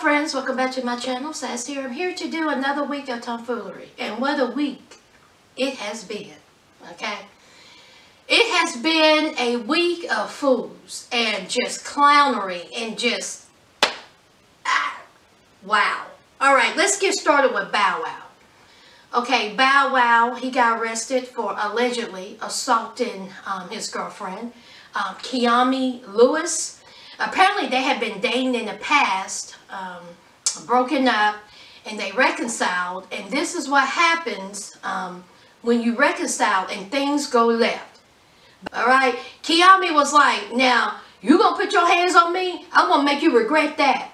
friends, welcome back to my channel. Sas here. I'm here to do another week of tomfoolery. And what a week it has been, okay? It has been a week of fools and just clownery and just, wow. Alright, let's get started with Bow Wow. Okay, Bow Wow, he got arrested for allegedly assaulting his girlfriend, Kiami Lewis. Apparently they had been dating in the past, broken up, and they reconciled. And this is what happens when you reconcile and things go left. Alright, Kiami was like, now, you gonna put your hands on me? I'm gonna make you regret that.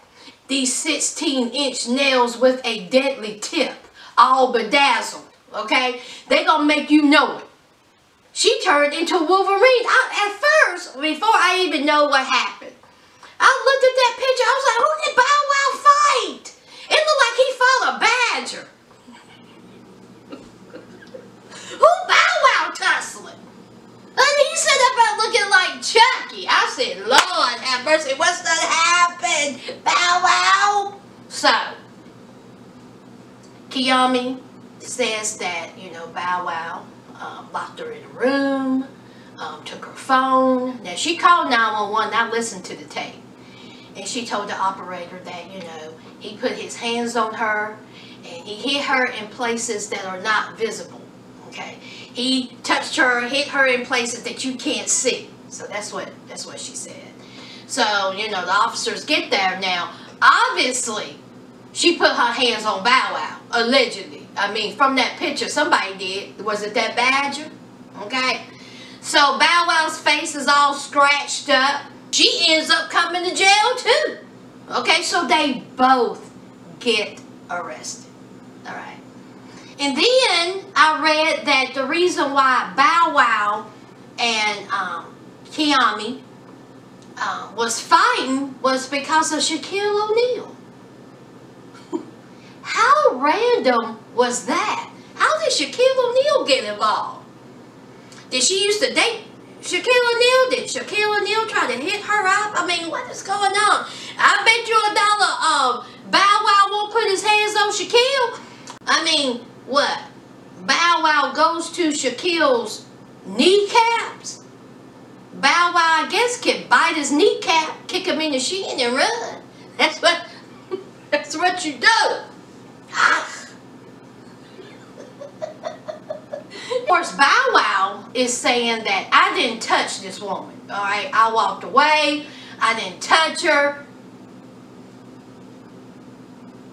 These 16-inch nails with a deadly tip, all bedazzled, okay? They gonna make you know it. She turned into Wolverine. At first, before I even know what happened, I looked at that picture, I was like, who did Bow Wow fight? It looked like he fought a badger. Who Bow Wow tussling? And he said about looking like Chucky. I said, Lord have mercy, what's done happened? Bow Wow? So, Kiami says that, you know, Bow Wow locked her in a room, took her phone. Now, she called 911, I listened to the tape. And she told the operator that, you know, he put his hands on her and he hit her in places that are not visible, okay? He touched her, hit her in places that you can't see. So that's what she said. So, you know, the officers get there. Now, obviously, she put her hands on Bow Wow, allegedly. I mean, from that picture, somebody did. Was it that badger? Okay? So, Bow Wow's face is all scratched up. She ends up coming to jail too. Okay, so they both get arrested. Alright. And then I read that the reason why Bow Wow and Kiami was fighting was because of Shaquille O'Neal. How random was that? How did Shaquille O'Neal get involved? Did she used to date Shaquille O'Neal? Did Shaquille O'Neal try to hit her up? I mean, what is going on? I bet you $1 Bow Wow won't put his hands on Shaquille. I mean, what? Bow Wow goes to Shaquille's kneecaps? Bow Wow, I guess, can bite his kneecap, kick him in the shin and run. That's what you do. Of course, Bow Wow is saying that I didn't touch this woman. Alright, I walked away. I didn't touch her.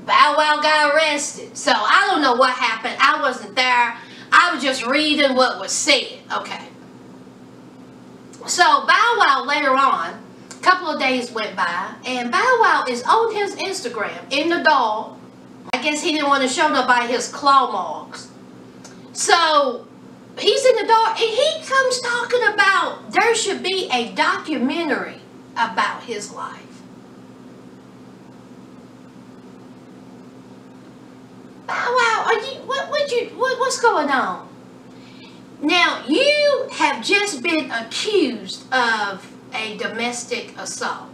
Bow Wow got arrested. So, I don't know what happened. I wasn't there. I was just reading what was said. Okay. So, Bow Wow later on, a couple of days went by, and Bow Wow is on his Instagram in the dog. I guess he didn't want to show nobody his claw marks. So, he's in the dark, and he comes talking about there should be a documentary about his life. Bow Wow, what's going on? Now, you have just been accused of a domestic assault.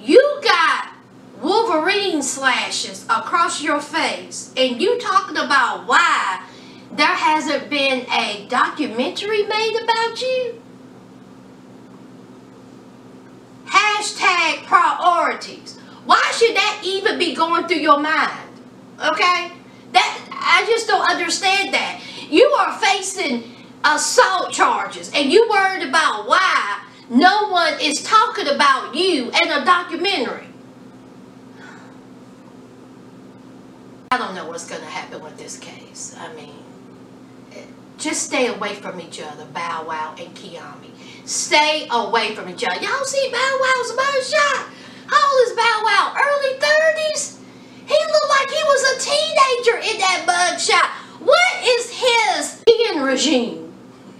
You got Wolverine slashes across your face, and you talking about why there hasn't been a documentary made about you? Hashtag priorities. Why should that even be going through your mind? Okay? I just don't understand that. You are facing assault charges, and you worried about why no one is talking about you in a documentary. I don't know what's going to happen with this case. I mean, just stay away from each other, Bow Wow and Kiami. Stay away from each other. Y'all see Bow Wow's mugshot? How old is Bow Wow? Early 30s? He looked like he was a teenager in that mugshot. What is his skin regime?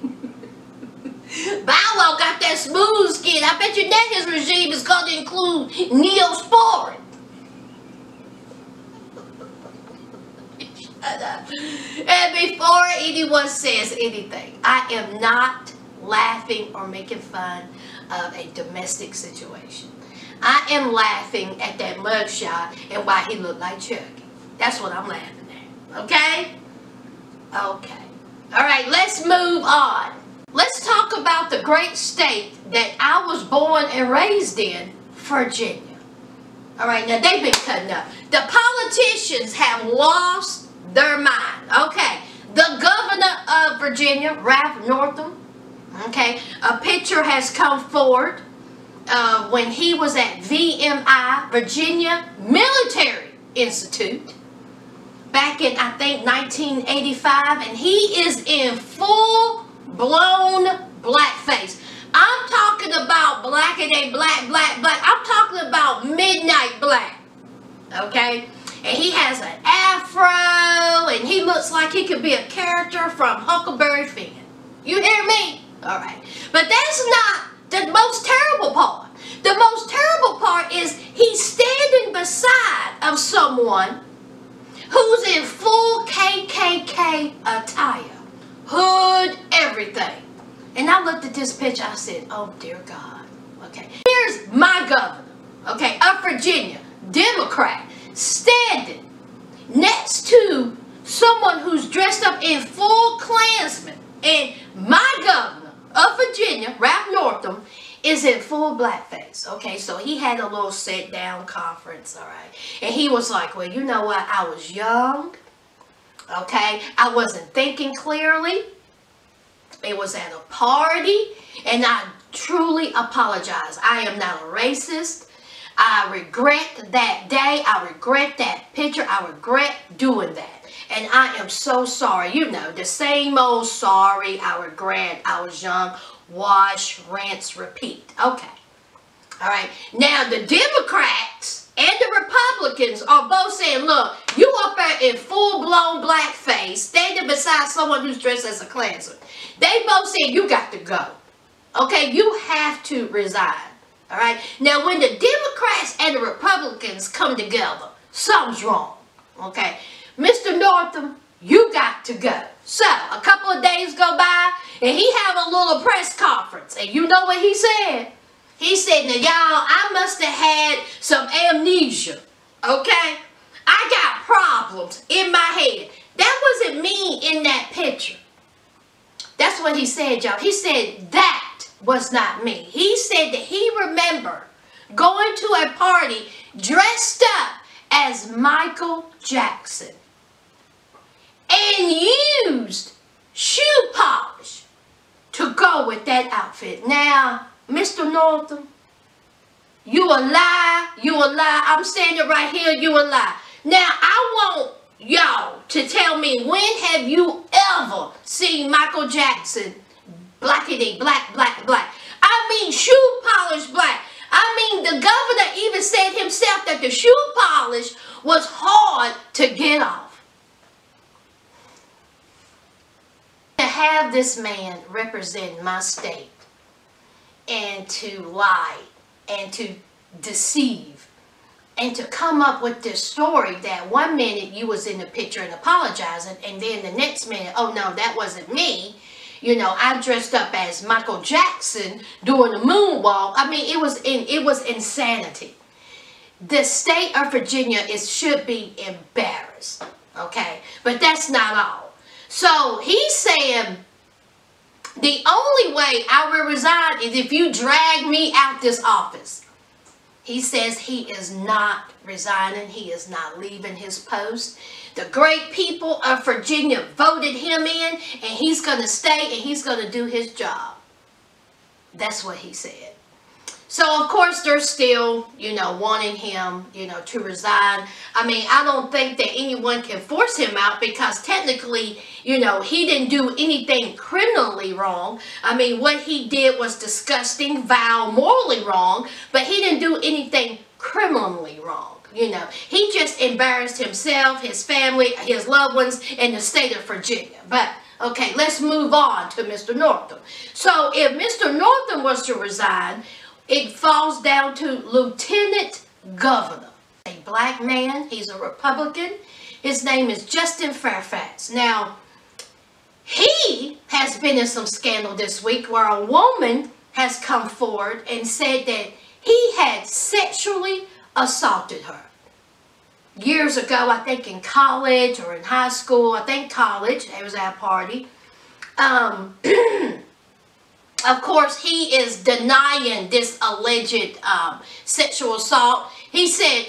Bow Wow got that smooth skin. I bet you that his regime is going to include Neosporin. Shut up. And before anyone says anything, I am not laughing or making fun of a domestic situation. I am laughing at that mugshot and why he looked like Chucky. That's what I'm laughing at. Okay? Okay. Alright, let's move on. Let's talk about the great state that I was born and raised in, Virginia. Alright, now they've been cutting up. The politicians have lost their mind. Okay. The governor of Virginia, Ralph Northam, okay, a picture has come forward when he was at VMI, Virginia Military Institute, back in, I think, 1985, and he is in full-blown blackface. I'm talking about black, it ain't black. I'm talking about midnight black, okay? And he has an afro, and he looks like he could be a character from Huckleberry Finn. You hear me? Alright. But that's not the most terrible part. The most terrible part is he's standing beside of someone who's in full KKK attire. Hood, everything. And I looked at this picture, I said, oh dear God. Okay. Here's my governor, okay, of Virginia, Democrat, standing next to someone who's dressed up in full Klansman. And my governor of Virginia, Ralph Northam, is in full blackface. Okay, so he had a little sit-down conference, all right. And he was like, well, you know what? I was young, okay? I wasn't thinking clearly. It was at a party, and I truly apologize. I am not a racist. I regret that day. I regret that picture. I regret doing that. And I am so sorry. You know, the same old sorry, I regret, I was young, wash, rinse, repeat. Okay. All right. Now, the Democrats and the Republicans are both saying, look, you up there in full-blown blackface, standing beside someone who's dressed as a Klansman. They both said, you got to go. Okay? You have to resign. All right? Now, when the Democrats and the Republicans come together, something's wrong. Okay? Mr. Northam, you got to go. So, a couple of days go by, and he have a little press conference. And you know what he said? He said, now, y'all, I must have had some amnesia. Okay? I got problems in my head. That wasn't me in that picture. That's what he said, y'all. He said that was not me. He said that he remembered going to a party dressed up as Michael Jackson and used shoe polish to go with that outfit. Now, Mr. Northam, you a lie, you a lie. I'm standing right here, you a lie. Now, I want y'all to tell me, when have you ever seen Michael Jackson blackity black. I mean shoe polish black. I mean, the governor even said himself that the shoe polish was hard to get off. To have this man represent my state and to lie and to deceive and to come up with this story that one minute you was in the picture and apologizing, and then the next minute, oh no, that wasn't me. You know, I dressed up as Michael Jackson doing the moonwalk. I mean, it was insanity. The state of Virginia should be embarrassed, okay? But that's not all. So he's saying the only way I will resign is if you drag me out this office. He says he is not resigning. He is not leaving his post. The great people of Virginia voted him in, and he's going to stay and he's going to do his job. That's what he said. So, of course, they're still, you know, wanting him, you know, to resign. I mean, I don't think that anyone can force him out because technically, you know, he didn't do anything criminally wrong. I mean, what he did was disgusting, vile, morally wrong, but he didn't do anything criminally wrong. You know, he just embarrassed himself, his family, his loved ones, and the state of Virginia. But, okay, let's move on to Mr. Northam. So, if Mr. Northam was to resign, it falls down to Lieutenant Governor. A black man, he's a Republican. His name is Justin Faifax. Now, he has been in some scandal this week where a woman has come forward and said that he had sexually assaulted her. Years ago, I think in college or in high school, I think college, it was at a party. Of course, he is denying this alleged sexual assault. He said,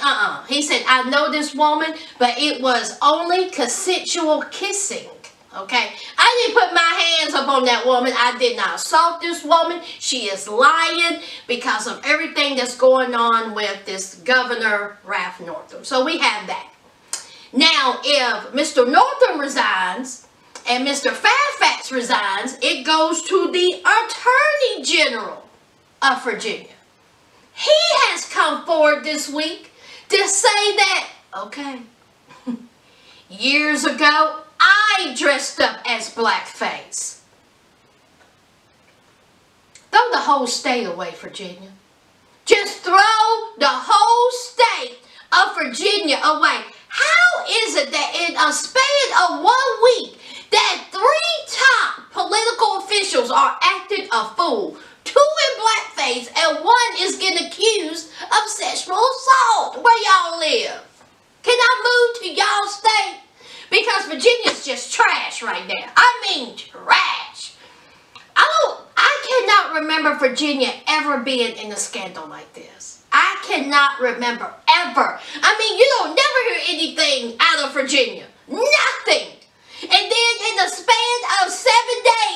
He said, I know this woman, but it was only consensual kissing. Okay? I didn't put my hands up on that woman. I did not assault this woman. She is lying because of everything that's going on with this Governor Ralph Northam. So we have that. Now, if Mr. Northam resigns and Mr. Faifax resigns, it goes to the Attorney General of Virginia. He has come forward this week to say that, okay, years ago, I dressed up as blackface. Throw the whole state away, Virginia. Just throw the whole state of Virginia away. How is it that in a span of 1 week, that 3 top political officials are acting a fool? 2 in blackface and 1 is getting accused of sexual assault. Where y'all live? Can I move to y'all state? Because Virginia's just trash right now. I mean trash. I cannot remember Virginia ever being in a scandal like this. I cannot remember ever. I mean, you don't never hear anything out of Virginia. Nothing. And then in the span of 7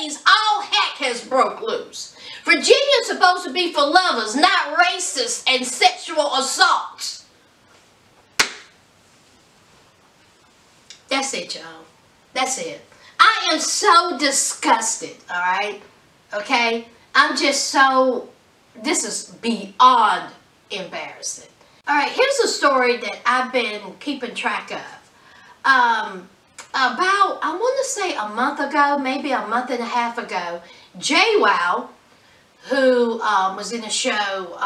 days, all heck has broke loose. Virginia's supposed to be for lovers, not racists and sexual assaults. That's it, y'all. That's it. I am so disgusted, all right? Okay? I'm just so, this is beyond embarrassing. All right, here's a story that I've been keeping track of. About, I want to say a month ago, maybe a month and a half ago, JWoww, who was in the show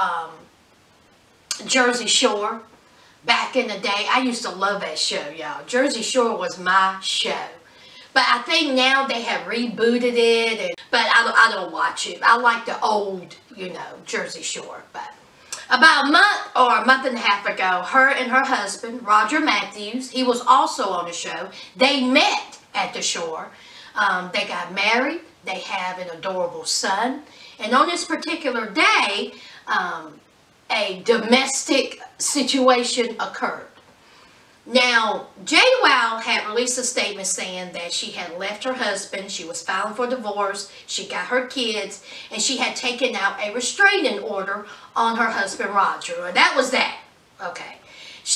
Jersey Shore, back in the day. I used to love that show, y'all. Jersey Shore was my show. But I think now they have rebooted it. But I don't watch it. I like the old, you know, Jersey Shore. But about a month or a month and a half ago, her and her husband, Roger Matthews, he was also on the show. They met at the shore. They got married. They have an adorable son. And on this particular day, a domestic situation occurred. Now, JWoww had released a statement saying that she had left her husband, she was filing for divorce, she got her kids, and she had taken out a restraining order on her husband, Roger. And that was that. Okay.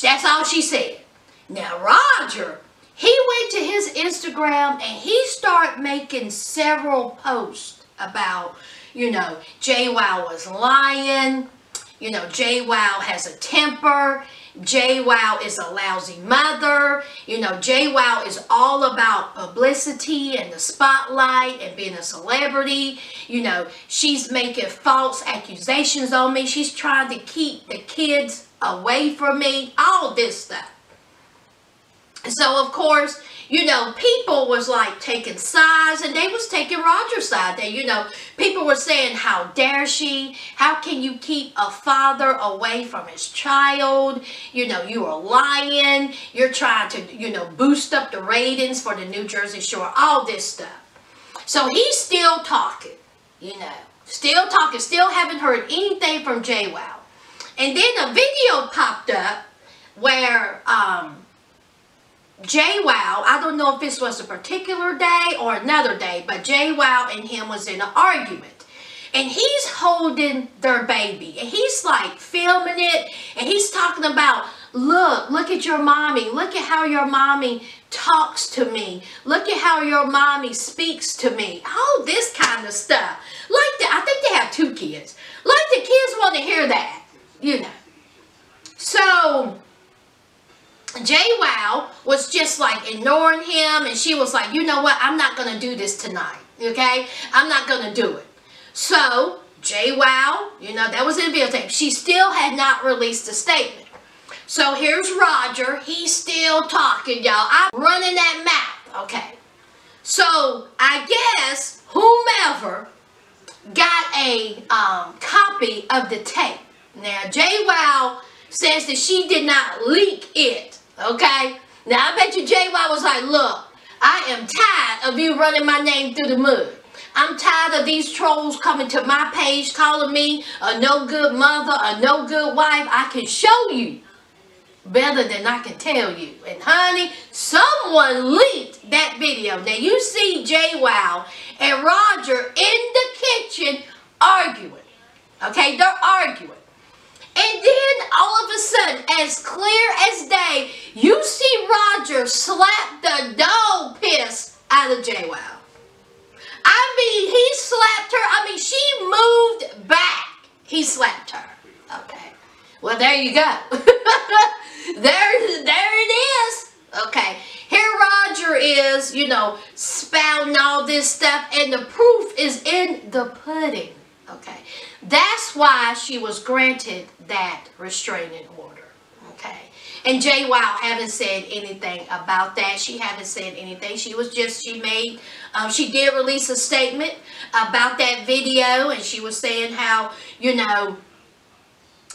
That's all she said. Now, Roger, he went to his Instagram and he started making several posts about, you know, JWoww was lying. You know, JWoww has a temper. JWoww is a lousy mother. You know, JWoww is all about publicity and the spotlight and being a celebrity. You know, she's making false accusations on me. She's trying to keep the kids away from me. All this stuff. So, of course, you know, people was like taking sides, and they was taking Roger's side. That, you know, people were saying, how dare she? How can you keep a father away from his child? You know, you are lying. You're trying to, you know, boost up the ratings for the New Jersey Shore. All this stuff. So he's still talking, you know. Still talking. Still haven't heard anything from JWoww. And then a video popped up where, JWoww, I don't know if this was a particular day or another day, but JWoww and him was in an argument. And he's holding their baby. And he's like filming it. And he's talking about, look at your mommy. Look at how your mommy talks to me. Look at how your mommy speaks to me. All this kind of stuff. Like that. I think they have 2 kids. Like the kids want to hear that, you know. So JWoww was just like ignoring him, and she was like, you know what, I'm not going to do this tonight, okay? I'm not going to do it. So JWoww, you know, that was in the videotape. She still had not released a statement. So here's Roger. He's still talking, y'all. I'm running that mouth, okay? So I guess whomever got a copy of the tape, Now, JWoww says that she did not leak it, okay? Now, I bet you JWoww was like, look, I am tired of you running my name through the mud. I'm tired of these trolls coming to my page calling me a no-good mother, a no-good wife. I can show you better than I can tell you. And honey, someone leaked that video. Now, you see JWoww and Roger in the kitchen arguing. Okay, they're arguing. And then all of a sudden, as clear as day, you see Roger slap the dog piss out of JWoww. I mean, he slapped her. I mean, she moved back. He slapped her. Okay. Well, there you go. there it is. Okay. Here Roger is, you know, spouting all this stuff, and the proof is in the pudding. Okay. That's why she was granted that restraining order. Okay. And JWoww haven't said anything about that. She haven't said anything. She did release a statement about that video, and she was saying how, you know,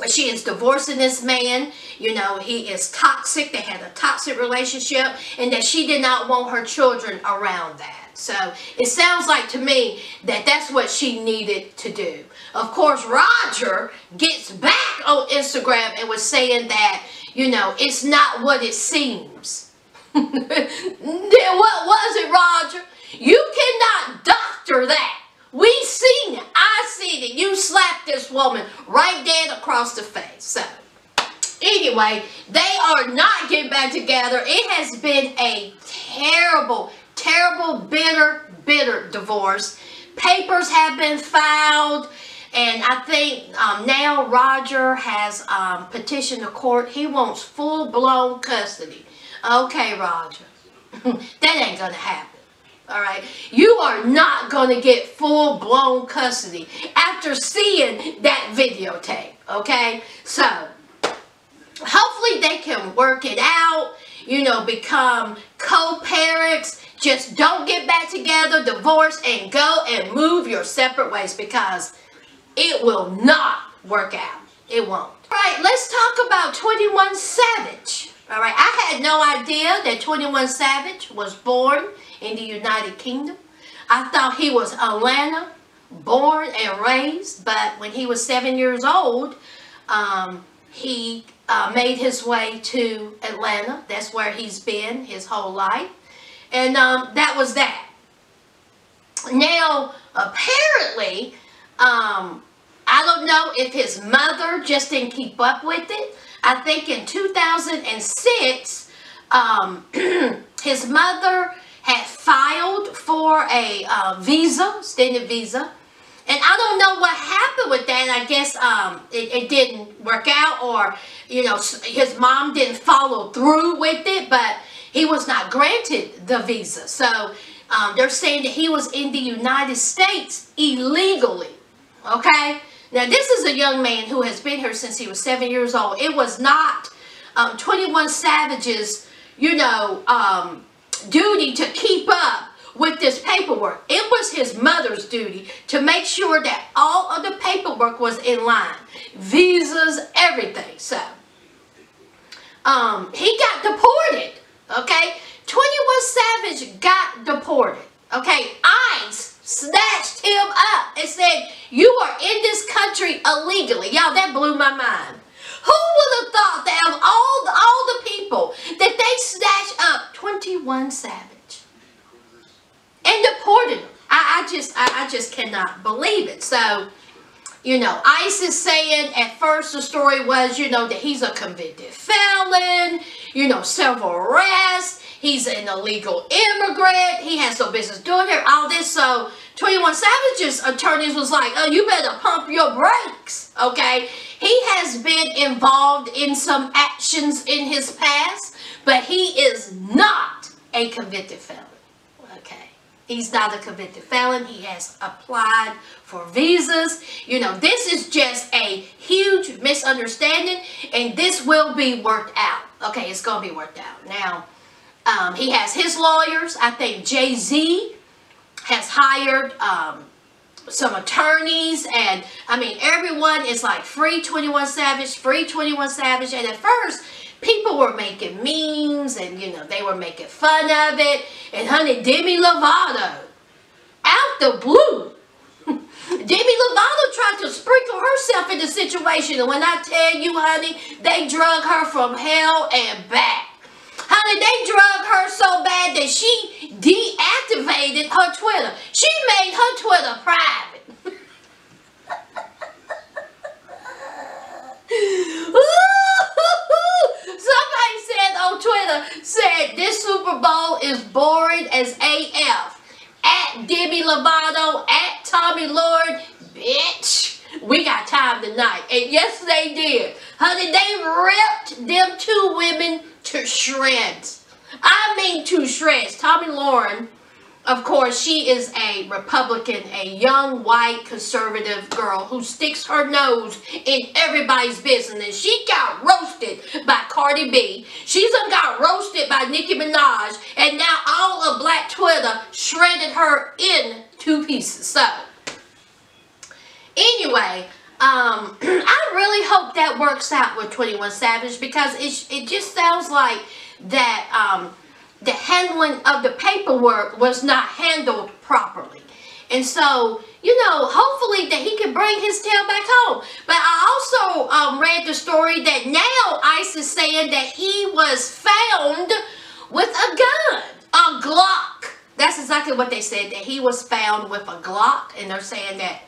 she is divorcing this man. You know, he is toxic. They had a toxic relationship, and that she did not want her children around that. So it sounds like to me that that's what she needed to do. Of course, Roger gets back on Instagram and was saying that, you know, it's not what it seems. Then what was it, Roger? You cannot doctor that. We seen it. I seen it. You slapped this woman right dead across the face. So, anyway, they are not getting back together. It has been a terrible, terrible, bitter divorce. Papers have been filed. And I think now Roger has petitioned the court. He wants full-blown custody. Okay, Roger. That ain't going to happen. All right. You are not going to get full-blown custody after seeing that videotape. Okay. So, hopefully they can work it out. You know, become co-parents. Just don't get back together, divorce, and go and move your separate ways, because it will not work out. It won't. All right, let's talk about 21 Savage. All right, I had no idea that 21 Savage was born in the United Kingdom. I thought he was Atlanta, born and raised, but when he was 7 years old, he made his way to Atlanta. That's where he's been his whole life. And that was that. Now, apparently, I don't know if his mother just didn't keep up with it. I think in 2006, his mother had filed for a visa, extended visa. And I don't know what happened with that. I guess it didn't work out, or, you know, his mom didn't follow through with it, but he was not granted the visa. So they're saying that he was in the United States illegally. Okay? Now, this is a young man who has been here since he was 7 years old. It was not 21 Savage's, you know, duty to keep up with this paperwork. It was his mother's duty to make sure that all of the paperwork was in line. Visas, everything. So, he got deported. Okay? 21 Savage got deported. Okay? ICE snatched him up and said, you are in this country illegally. Y'all, that blew my mind. Who would have thought that of all the people that they snatched up 21 Savage and deported him? I just cannot believe it. So, you know, ICE is saying at first the story was, you know, that he's a convicted felon, you know, several arrests. He's an illegal immigrant. He has no business doing here. All this. So 21 Savage's attorneys was like, oh, you better pump your brakes. Okay. He has been involved in some actions in his past, but he is not a convicted felon. Okay. He's not a convicted felon. He has applied for visas. You know, this is just a huge misunderstanding, and this will be worked out. Okay. It's going to be worked out. Now, he has his lawyers. I think Jay-Z has hired some attorneys, and I mean everyone is like free 21 Savage, free 21 Savage. And at first people were making memes, and you know, they were making fun of it. And honey, Demi Lovato, out the blue, Demi Lovato tried to sprinkle herself in the situation, and when I tell you, honey, they drug her from hell and back. Honey, they drug her so bad that she deactivated her Twitter. She made her Twitter private. Somebody said on Twitter, said this Super Bowl is boring as AF. At Demi Lovato, at Tommy Lord, bitch, we got time tonight. And yes, they did. Honey, they ripped them two women to shreds. I mean to shreds. Tommy Lauren, of course, she is a Republican, a young white conservative girl who sticks her nose in everybody's business. And she got roasted by Cardi B. She's got roasted by Nicki Minaj. And now all of Black Twitter shredded her in two pieces. So, anyway, I really hope that works out with 21 Savage, because it just sounds like that the handling of the paperwork was not handled properly. And so, you know, hopefully that he can bring his tail back home. But I also read the story that now ICE is saying that he was found with a gun, a Glock. That's exactly what they said, that he was found with a Glock. And they're saying that,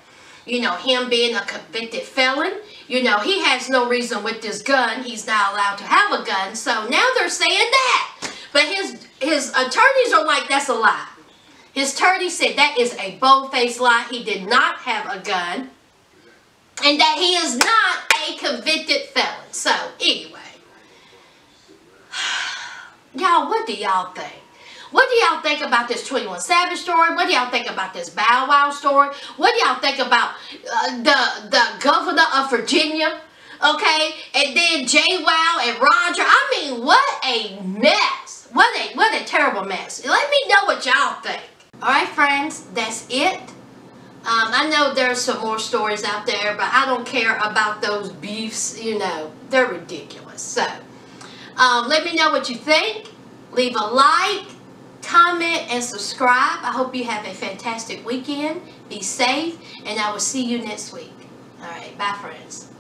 you know, him being a convicted felon, you know, he has no reason with this gun. He's not allowed to have a gun. So now they're saying that. But his attorneys are like, that's a lie. His attorney said that is a bold-faced lie. He did not have a gun. And that he is not a convicted felon. So, anyway. Y'all, what do y'all think? What do y'all think about this 21 Savage story? What do y'all think about this Bow Wow story? What do y'all think about the governor of Virginia? Okay? And then Jay Wow and Roger. I mean, what a mess. What a terrible mess. Let me know what y'all think. Alright, friends, that's it. I know there's some more stories out there, but I don't care about those beefs. You know, they're ridiculous. So, let me know what you think. Leave a like, comment, and subscribe. I hope you have a fantastic weekend. Be safe, and I will see you next week. Alright, bye, friends.